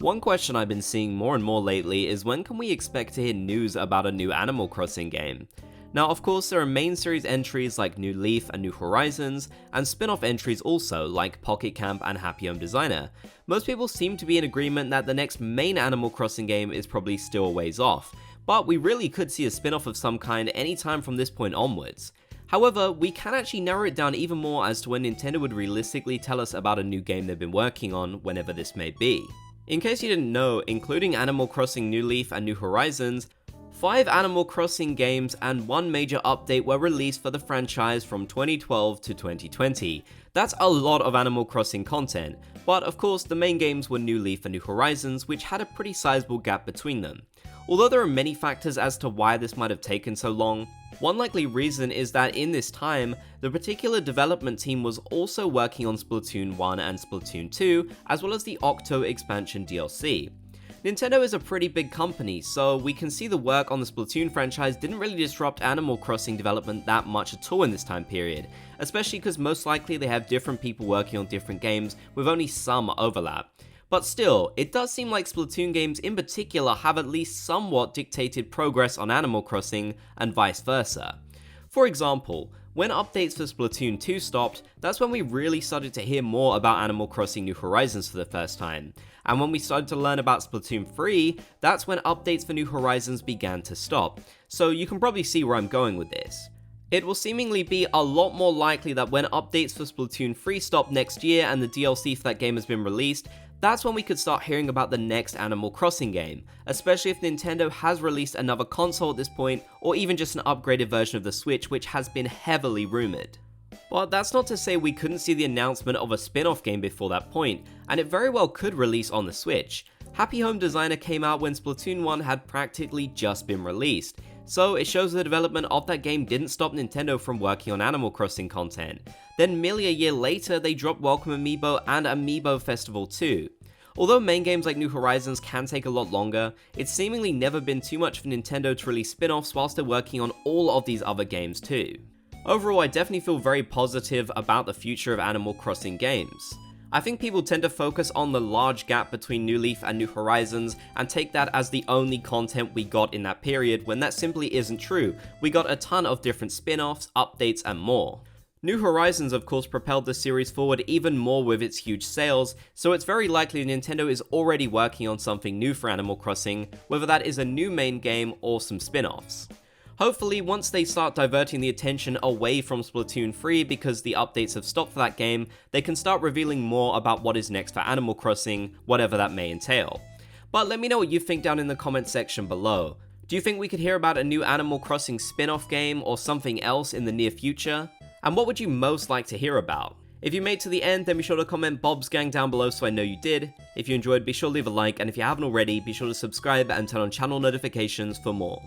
One question I've been seeing more and more lately is when can we expect to hear news about a new Animal Crossing game? Now, of course, there are main series entries like New Leaf and New Horizons, and spin-off entries also like Pocket Camp and Happy Home Designer. Most people seem to be in agreement that the next main Animal Crossing game is probably still a ways off, but we really could see a spin-off of some kind anytime from this point onwards. However, we can actually narrow it down even more as to when Nintendo would realistically tell us about a new game they've been working on, whenever this may be. In case you didn't know, including Animal Crossing New Leaf and New Horizons, 5 Animal Crossing games and 1 major update were released for the franchise from 2012 to 2020. That's a lot of Animal Crossing content, but of course the main games were New Leaf and New Horizons, which had a pretty sizable gap between them. Although there are many factors as to why this might have taken so long, one likely reason is that in this time, the particular development team was also working on Splatoon 1 and Splatoon 2, as well as the Octo expansion DLC. Nintendo is a pretty big company, so we can see the work on the Splatoon franchise didn't really disrupt Animal Crossing development that much at all in this time period, especially because most likely they have different people working on different games with only some overlap. But still, it does seem like Splatoon games in particular have at least somewhat dictated progress on Animal Crossing, and vice versa. For example, when updates for Splatoon 2 stopped, that's when we really started to hear more about Animal Crossing New Horizons for the first time. And when we started to learn about Splatoon 3, that's when updates for New Horizons began to stop. So you can probably see where I'm going with this. It will seemingly be a lot more likely that when updates for Splatoon 3 stop next year and the DLC for that game has been released, that's when we could start hearing about the next Animal Crossing game, especially if Nintendo has released another console at this point, or even just an upgraded version of the Switch, which has been heavily rumoured. But that's not to say we couldn't see the announcement of a spin-off game before that point, and it very well could release on the Switch. Happy Home Designer came out when Splatoon 1 had practically just been released, so it shows the development of that game didn't stop Nintendo from working on Animal Crossing content. Then merely a year later, they dropped Welcome Amiibo and Amiibo Festival 2. Although main games like New Horizons can take a lot longer, it's seemingly never been too much for Nintendo to release spin-offs whilst they're working on all of these other games too. Overall, I definitely feel very positive about the future of Animal Crossing games. I think people tend to focus on the large gap between New Leaf and New Horizons and take that as the only content we got in that period, when that simply isn't true. We got a ton of different spin-offs, updates, and more. New Horizons of course propelled the series forward even more with its huge sales, so it's very likely Nintendo is already working on something new for Animal Crossing, whether that is a new main game or some spin-offs. Hopefully, once they start diverting the attention away from Splatoon 3 because the updates have stopped for that game, they can start revealing more about what is next for Animal Crossing, whatever that may entail. But let me know what you think down in the comments section below. Do you think we could hear about a new Animal Crossing spin-off game or something else in the near future? And what would you most like to hear about? If you made it to the end, then be sure to comment Bob's Gang down below so I know you did. If you enjoyed, be sure to leave a like, and if you haven't already, be sure to subscribe and turn on channel notifications for more.